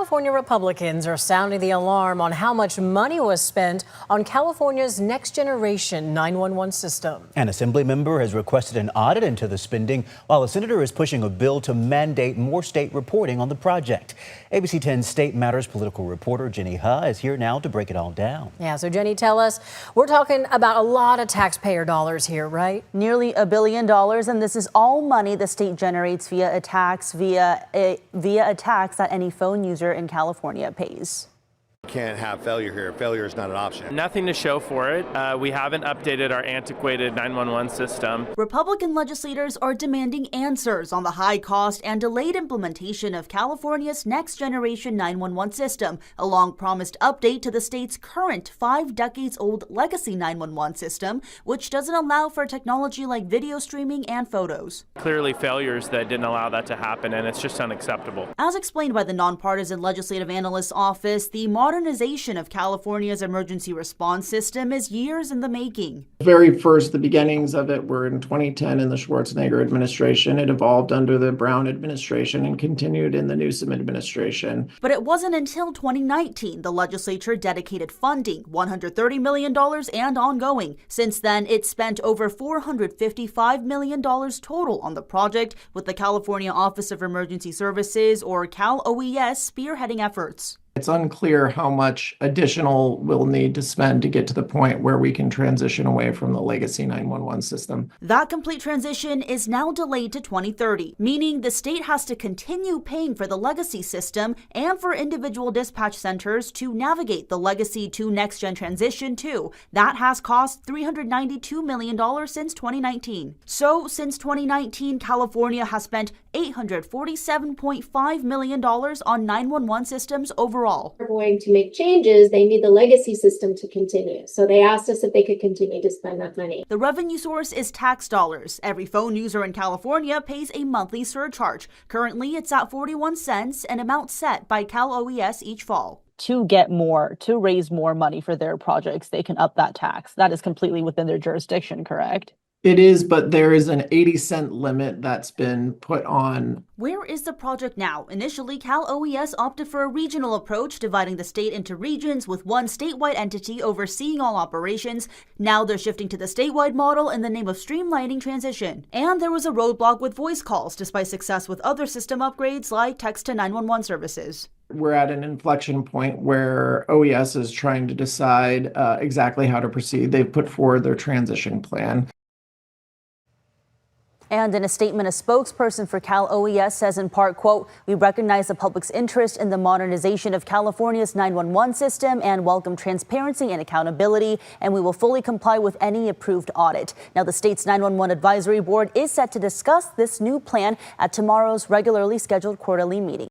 California Republicans are sounding the alarm on how much money was spent on California's next generation 911 system. An assembly member has requested an audit into the spending, while a senator is pushing a bill to mandate more state reporting on the project. ABC 10's State Matters political reporter Jenny Ha is here now to break it all down. Yeah, so Jenny, tell us, we're talking about a lot of taxpayer dollars here, right? Nearly $1 billion, and this is all money the state generates via a tax that any phone user in California pays. Can't have failure here. Failure is not an option. Nothing to show for it. We haven't updated our antiquated 911 system. Republican legislators are demanding answers on the high cost and delayed implementation of California's next generation 911 system, a long promised update to the state's current 5 decades old legacy 911 system, which doesn't allow for technology like video streaming and photos. Clearly failures that didn't allow that to happen, and it's just unacceptable. As explained by the nonpartisan legislative analyst's office, the modernization of California's emergency response system is years in the making. The beginnings of it were in 2010 in the Schwarzenegger administration. It evolved under the Brown administration and continued in the Newsom administration. But it wasn't until 2019 the legislature dedicated funding, $130 million and ongoing. Since then, it's spent over $455 million total on the project, with the California Office of Emergency Services, or Cal OES, spearheading efforts. It's unclear how much additional we'll need to spend to get to the point where we can transition away from the legacy 911 system. That complete transition is now delayed to 2030, meaning the state has to continue paying for the legacy system and for individual dispatch centers to navigate the legacy to next-gen transition too. That has cost $392 million since 2019. So since 2019, California has spent $847.5 million on 911 systems overall. They're going to make changes, they need the legacy system to continue. So they asked us if they could continue to spend that money. The revenue source is tax dollars. Every phone user in California pays a monthly surcharge. Currently, it's at 41 cents, an amount set by Cal OES each fall. To raise more money for their projects, they can up that tax. That is completely within their jurisdiction, correct? It is, but there is an 80-cent limit that's been put on. Where is the project now? Initially, Cal OES opted for a regional approach, dividing the state into regions with one statewide entity overseeing all operations. Now they're shifting to the statewide model in the name of streamlining transition. And there was a roadblock with voice calls, despite success with other system upgrades like text to 911 services. We're at an inflection point where OES is trying to decide exactly how to proceed. They've put forward their transition plan. And in a statement, a spokesperson for Cal OES says in part, quote, "We recognize the public's interest in the modernization of California's 911 system and welcome transparency and accountability, and we will fully comply with any approved audit." Now, the state's 911 advisory board is set to discuss this new plan at tomorrow's regularly scheduled quarterly meeting.